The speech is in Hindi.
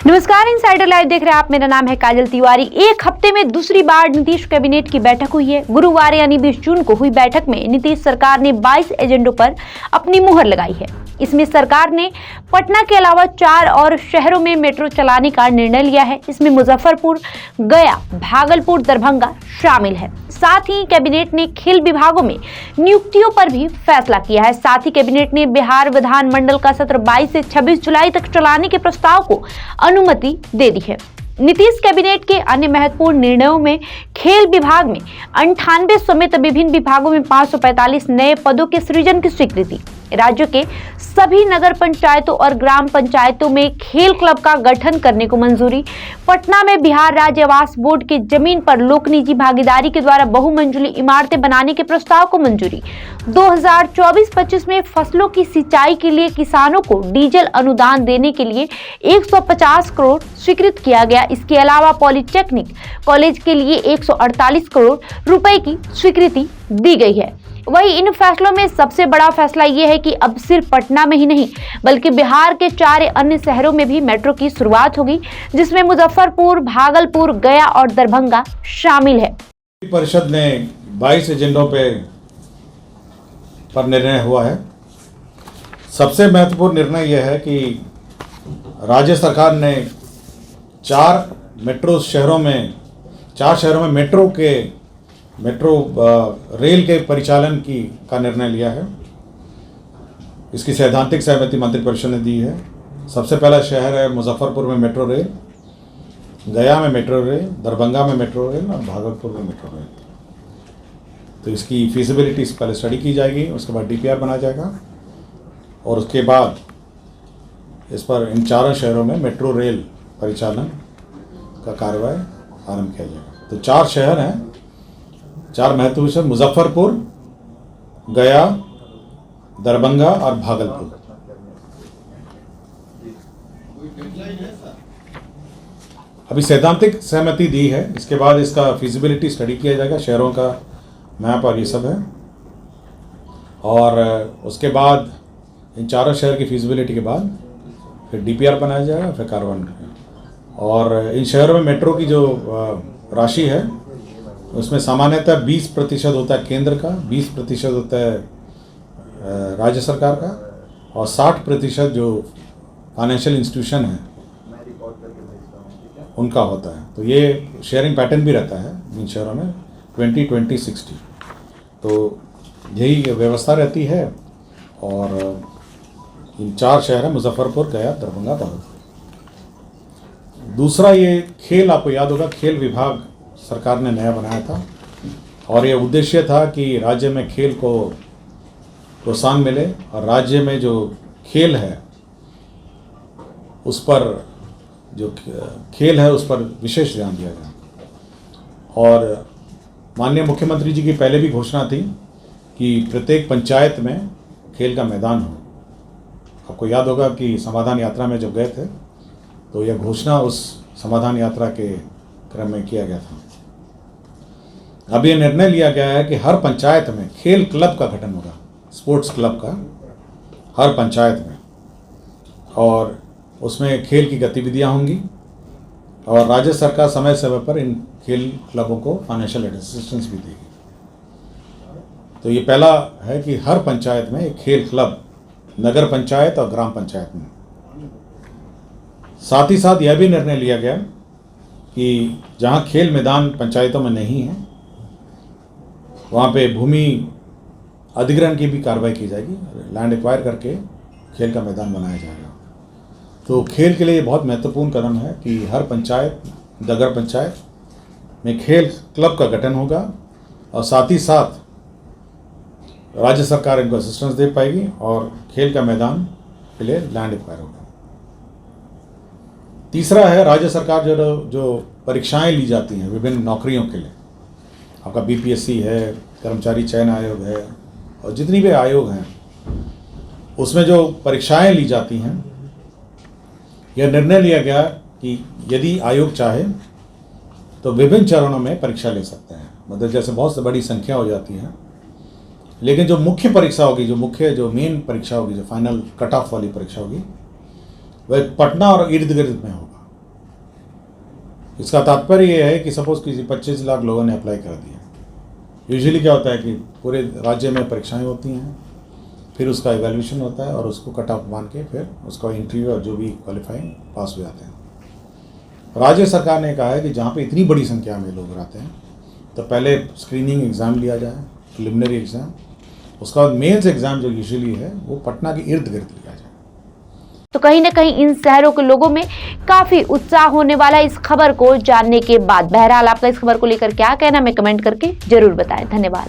नमस्कार, इनसाइडर लाइव देख रहे हैं आप। मेरा नाम है काजल तिवारी। एक हफ्ते में दूसरी बार नीतीश कैबिनेट की बैठक हुई है। गुरुवार यानी 20 जून को हुई बैठक में नीतीश सरकार ने 22 एजेंडों पर अपनी मुहर लगाई है। इसमें सरकार ने पटना के अलावा 4 और शहरों में मेट्रो चलाने का निर्णय लिया है। इसमें मुजफ्फरपुर, गया, भागलपुर, दरभंगा शामिल है। साथ ही कैबिनेट ने खेल विभागों में नियुक्तियों पर भी फैसला किया है। साथ ही कैबिनेट ने बिहार विधानमंडल का सत्र 22 से 26 जुलाई तक चलाने के प्रस्ताव को अनुमति दे दी है। नीतीश कैबिनेट के अन्य महत्वपूर्ण निर्णयों में खेल विभाग में 98 समेत विभिन्न विभागों में 545 नए पदों के सृजन की स्वीकृति, राज्य के सभी नगर पंचायतों और ग्राम पंचायतों में खेल क्लब का गठन करने को मंजूरी, पटना में बिहार राज्य आवास बोर्ड की जमीन पर लोक निजी भागीदारी के द्वारा बहुमंजिली इमारतें बनाने के प्रस्ताव को मंजूरी, 2024-25 में फसलों की सिंचाई के लिए किसानों को डीजल अनुदान देने के लिए 150 करोड़ स्वीकृत किया गया। इसके अलावा पॉलिटेक्निक कॉलेज के लिए 148 करोड़ रुपए की स्वीकृति दी गई है। वहीं इन फैसलों में सबसे बड़ा फैसला ये है कि अब सिर्फ पटना में ही नहीं बल्कि बिहार के 4 अन्य शहरों में भी मेट्रो की शुरुआत होगी, जिसमें मुजफ्फरपुर, भागलपुर, गया और दरभंगा शामिल है। परिषद ने 22 एजेंडों पर निर्णय हुआ है। सबसे महत्वपूर्ण निर्णय यह है कि राज्य सरकार ने 4 शहरों में मेट्रो रेल के परिचालन का निर्णय लिया है। इसकी सैद्धांतिक सहमति मंत्रिपरिषद ने दी है। सबसे पहला शहर है मुजफ्फरपुर में मेट्रो रेल, गया में मेट्रो रेल, दरभंगा में मेट्रो रेल और भागलपुर में मेट्रो रेल। तो इसकी फिजिबिलिटी पहले स्टडी की जाएगी, उसके बाद DPR बनाया जाएगा और उसके बाद इस पर इन 4 शहरों में मेट्रो रेल परिचालन का कार्रवाई आरंभ किया जाएगा। तो 4 शहर हैं, 4 महत्वपूर्ण शहर मुजफ्फरपुर, गया, दरभंगा और भागलपुर। अभी सैद्धांतिक सहमति दी है, इसके बाद इसका फिजिबिलिटी स्टडी किया जाएगा, शहरों का मैप और ये सब है। और उसके बाद इन 4 शहर की फिजिबिलिटी के बाद फिर DPR बनाया जाएगा, फिर कार्रवाई करेगा। और इन शहरों में मेट्रो की जो राशि है उसमें सामान्यतः 20% होता है केंद्र का, 20% होता है राज्य सरकार का और 60% जो फाइनेंशियल इंस्टीट्यूशन है उनका होता है। तो ये शेयरिंग पैटर्न भी रहता है इन शहरों में 20-20-60। तो यही व्यवस्था रहती है। और इन 4 शहर हैं मुजफ्फरपुर, गया, दरभंगा, भागलपुर। दूसरा ये खेल, आपको याद होगा खेल विभाग सरकार ने नया बनाया था और ये उद्देश्य था कि राज्य में खेल को प्रोत्साहन मिले और राज्य में जो खेल है उस पर विशेष ध्यान दिया जाए। और माननीय मुख्यमंत्री जी की पहले भी घोषणा थी कि प्रत्येक पंचायत में खेल का मैदान हो। आपको याद होगा कि समाधान यात्रा में जब गए थे तो यह घोषणा उस समाधान यात्रा के क्रम में किया गया था। अब यह निर्णय लिया गया है कि हर पंचायत में खेल क्लब का गठन होगा, स्पोर्ट्स क्लब का हर पंचायत में, और उसमें खेल की गतिविधियां होंगी और राज्य सरकार समय समय पर इन खेल क्लबों को फाइनेंशियल असिस्टेंस भी देगी। तो ये पहला है कि हर पंचायत में एक खेल क्लब, नगर पंचायत और ग्राम पंचायत में। साथ ही साथ यह भी निर्णय लिया गया कि जहां खेल मैदान पंचायतों में नहीं है वहाँ पे भूमि अधिग्रहण की भी कार्रवाई की जाएगी, लैंड एक्वायर करके खेल का मैदान बनाया जाएगा। तो खेल के लिए बहुत महत्वपूर्ण कदम है कि हर पंचायत, नगर पंचायत में खेल क्लब का गठन होगा और साथ ही साथ राज्य सरकार इनको असिस्टेंस दे पाएगी और खेल का मैदान के लिए लैंड एक्वायर होगा। तीसरा है राज्य सरकार जो परीक्षाएं ली जाती हैं विभिन्न नौकरियों के लिए, आपका BPSC है, कर्मचारी चयन आयोग है और जितनी भी आयोग हैं उसमें जो परीक्षाएं ली जाती हैं, यह निर्णय लिया गया कि यदि आयोग चाहे तो विभिन्न चरणों में परीक्षा ले सकते हैं। मतलब जैसे बहुत बड़ी संख्या हो जाती है लेकिन जो मुख्य परीक्षा होगी, जो मेन परीक्षा होगी, जो फाइनल कट ऑफ वाली परीक्षा होगी, वह पटना और इर्द गिर्द में होगा। इसका तात्पर्य यह है कि सपोज किसी 25 लाख लोगों ने अप्लाई कर दिया। यूजुअली क्या होता है कि पूरे राज्य में परीक्षाएं होती हैं, फिर उसका इवैल्यूएशन होता है और उसको कट ऑफ मान के फिर उसका इंटरव्यू और जो भी क्वालिफाइंग पास हो जाते हैं। राज्य सरकार ने कहा है कि जहाँ पे इतनी बड़ी संख्या में लोग रहते हैं तो पहले स्क्रीनिंग एग्ज़ाम लिया जाए, प्रिलिमिनरी एग्ज़ाम, उसका बाद मेंस एग्ज़ाम जो यूजुअली है वो पटना के इर्द गिर्द लिया जाए। तो कहीं न कहीं इन शहरों के लोगों में काफी उत्साह होने वाला इस खबर को जानने के बाद। बहरहाल आपका इस खबर को लेकर क्या कहना, हमें कमेंट करके जरूर बताएं। धन्यवाद।